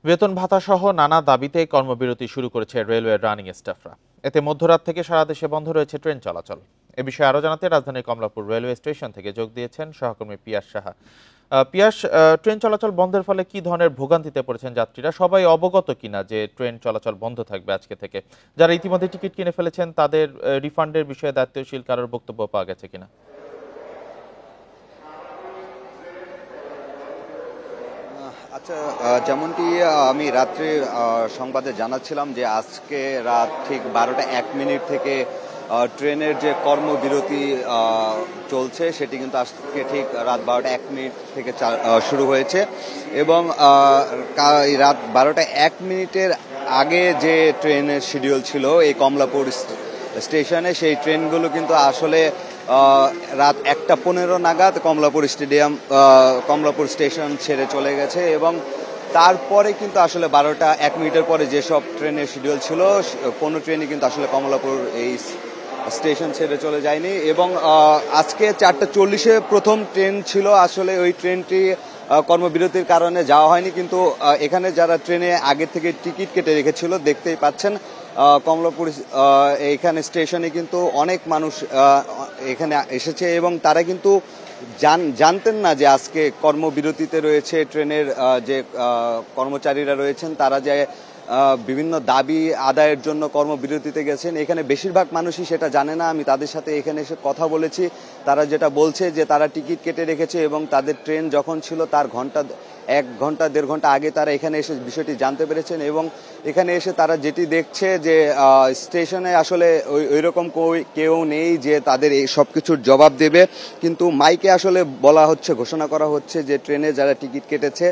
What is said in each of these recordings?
বেতন ভাতাসহ নানা দাবিতে কর্মবিরতি শুরু করেছে রেলওয়ের রানিং স্টাফরা। এতে মধ্যরাত থেকে সারা দেশে বন্ধ রয়েছে ট্রেন চলাচল। এ বিষয়ে আরও জানাতে রাজধানীর কমলাপুর রেলওয়ে স্টেশন থেকে যোগ দিয়েছেন সহকর্মী পিয়াস সাহা। পিয়াস, ট্রেন চলাচল বন্ধের ফলে কি ধরনের ভোগান্তিতে পড়েছেন যাত্রীরা? সবাই অবগত কিনা যে ট্রেন চলাচল বন্ধ থাকবে আজকে থেকে? যারা ইতিমধ্যে টিকিট কিনে ফেলেছেন তাদের রিফান্ডের বিষয়ে দায়িত্বশীল কারোর বক্তব্য পাওয়া গেছে কিনা? আচ্ছা, যেমনটি আমি রাত্রে সংবাদে জানাচ্ছিলাম যে আজকে রাত ঠিক 12টা 1 মিনিট থেকে ট্রেনের যে কর্মবিরতি চলছে সেটি কিন্তু আজকে ঠিক রাত 12টা 1 মিনিট থেকে শুরু হয়েছে এবং রাত 12টা 1 মিনিটের আগে যে ট্রেনের শিডিউল ছিল এই কমলাপুর স্টেশনে, সেই ট্রেনগুলো কিন্তু আসলে রাত 1টা 15 নাগাদ কমলাপুর স্টেশন ছেড়ে চলে গেছে এবং তারপরে কিন্তু আসলে 12টা 1 মিনিটের পরে যেসব ট্রেনের শিডিউল ছিল কোনো ট্রেনই কিন্তু আসলে কমলাপুর এই স্টেশন ছেড়ে চলে যায়নি এবং আজকে 4টা 40-এ প্রথম ট্রেন ছিল, আসলে ওই ট্রেনটি কর্মবিরতির কারণে যাওয়া হয়নি। কিন্তু এখানে যারা ট্রেনে আগে থেকে টিকিট কেটে রেখেছিল দেখতেই পাচ্ছেন কমলাপুর এইখানে স্টেশনে কিন্তু অনেক মানুষ এখানে এসেছে এবং তারা কিন্তু জানতেন না যে আজকে কর্মবিরতিতে রয়েছে ট্রেনের যে কর্মচারীরা রয়েছেন, তারা যে বিভিন্ন দাবি আদায়ের জন্য কর্মবিরতিতে গেছেন। এখানে বেশিরভাগ মানুষই সেটা জানে না। আমি তাদের সাথে এখানে এসে কথা বলেছি, তারা যেটা বলছে যে তারা টিকিট কেটে রেখেছে এবং তাদের ট্রেন যখন ছিল তার 1 ঘন্টা 1.5 ঘন্টা আগে তারা এখানে এসে বিষয়টি জানতে পেরেছেন এবং এখানে এসে তারা যেটি দেখছে যে স্টেশনে আসলে ওইরকম কেউ নেই যে তাদের এই সব কিছুর জবাব দেবে, কিন্তু মাইকে আসলে বলা হচ্ছে, ঘোষণা করা হচ্ছে যে ট্রেনে যারা টিকিট কেটেছে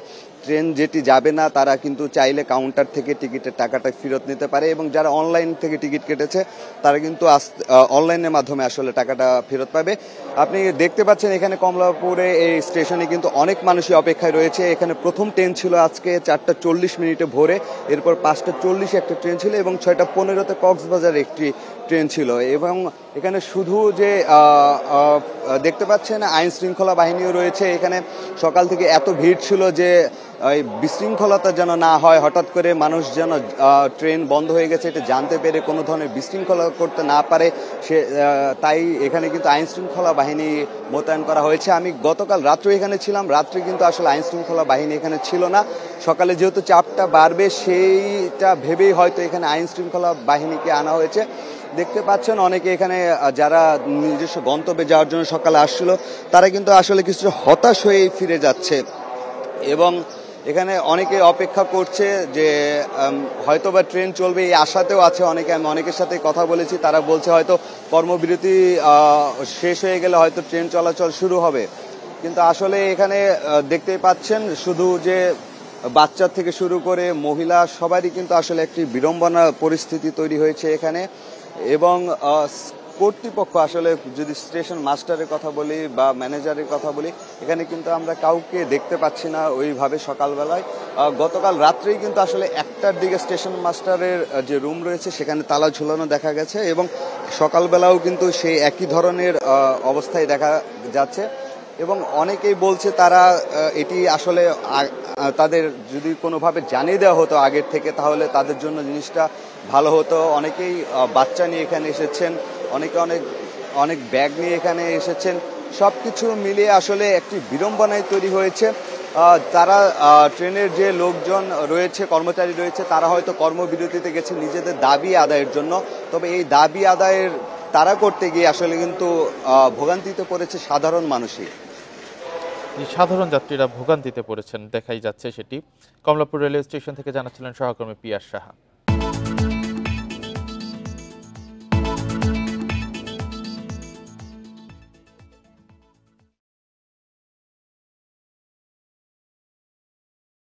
ট্রেন যেটি যাবে না তারা কিন্তু চাইলে কাউন্টার থেকে টিকিটের টাকাটা ফেরত নিতে পারে এবং যারা অনলাইন থেকে টিকিট কেটেছে তারা কিন্তু অনলাইনের মাধ্যমে আসলে টাকাটা ফেরত পাবে। আপনি দেখতে পাচ্ছেন এখানে কমলাপুরে এই স্টেশনে কিন্তু অনেক মানুষই অপেক্ষায় রয়েছে। এখানে প্রথম ট্রেন ছিল আজকে 4টা 40 ভোরে, এরপর 5টা 40 একটা ট্রেন ছিল এবং 6টা 15-তে কক্সবাজার একটি ট্রেন ছিল এবং এখানে শুধু যে দেখতে পাচ্ছেন আইন শৃঙ্খলা বাহিনীও রয়েছে। এখানে সকাল থেকে এত ভিড় ছিল যে এই বিশৃঙ্খলতা যেন না হয়, হঠাৎ করে মানুষ যেন ট্রেন বন্ধ হয়ে গেছে এটা জানতে পেরে কোনো ধরনের বিশৃঙ্খলা করতে না পারে, তাই এখানে কিন্তু আইন শৃঙ্খলা বাহিনী মোতায়েন করা হয়েছে। আমি গতকাল রাত্রে এখানে ছিলাম, রাত্রে কিন্তু আসলে আইন শৃঙ্খলা বাহিনী এখানে ছিল না। সকালে যেহেতু চাপটা বাড়বে সেইটা ভেবেই হয়তো এখানে আইন শৃঙ্খলা বাহিনীকে আনা হয়েছে। দেখতে পাচ্ছেন অনেকে এখানে যারা নিজস্ব গন্তব্যে যাওয়ার জন্য সকালে আসছিল তারা কিন্তু আসলে কিছু হতাশ হয়ে ফিরে যাচ্ছে এবং এখানে অনেকে অপেক্ষা করছে যে হয়তোবা ট্রেন চলবে এই আশাতেও আছে অনেকে। আমি অনেকের সাথে কথা বলেছি, তারা বলছে হয়তো কর্মবিরতি শেষ হয়ে গেলে হয়তো ট্রেন চলাচল শুরু হবে, কিন্তু আসলে এখানে দেখতেই পাচ্ছেন শুধু যে বাচ্চা থেকে শুরু করে মহিলা সবারই কিন্তু আসলে একটি বিড়ম্বনা পরিস্থিতি তৈরি হয়েছে এখানে এবং কর্তৃপক্ষ আসলে যদি স্টেশন মাস্টারের কথা বলি বা ম্যানেজারের কথা বলি এখানে কিন্তু আমরা কাউকে দেখতে পাচ্ছি না ওইভাবে সকালবেলায়। গতকাল রাত্রেই কিন্তু আসলে 1টার দিকে স্টেশন মাস্টারের যে রুম রয়েছে সেখানে তালা ঝুলানো দেখা গেছে এবং সকালবেলাও কিন্তু সেই একই ধরনের অবস্থায় দেখা যাচ্ছে এবং অনেকেই বলছে তারা এটি আসলে তাদের যদি কোনোভাবে জানিয়ে দেওয়া হতো আগের থেকে তাহলে তাদের জন্য জিনিসটা ভালো হতো। অনেকেই বাচ্চা নিয়ে এখানে এসেছেন, অনেকে অনেক ব্যাগ নিয়ে এখানে এসেছেন, সব কিছু মিলিয়ে আসলে একটি বিড়ম্বনায় তৈরি হয়েছে। তারা ট্রেনের যে লোকজন রয়েছে, কর্মচারী রয়েছে, তারা হয়তো কর্মবিরতিতে গেছে নিজেদের দাবি আদায়ের জন্য, তবে এই দাবি আদায়ের তারা করতে গিয়ে আসলে কিন্তু ভোগান্তিতে পড়েছে সাধারণ মানুষই। সাধারণ যাত্রীরা ভোগান্তিতে পড়েছেন দেখাই যাচ্ছে, সেটি কমলাপুর রেলওয়ে স্টেশন থেকে জানাচ্ছিলেন সহকর্মী পিয়াস সাহা।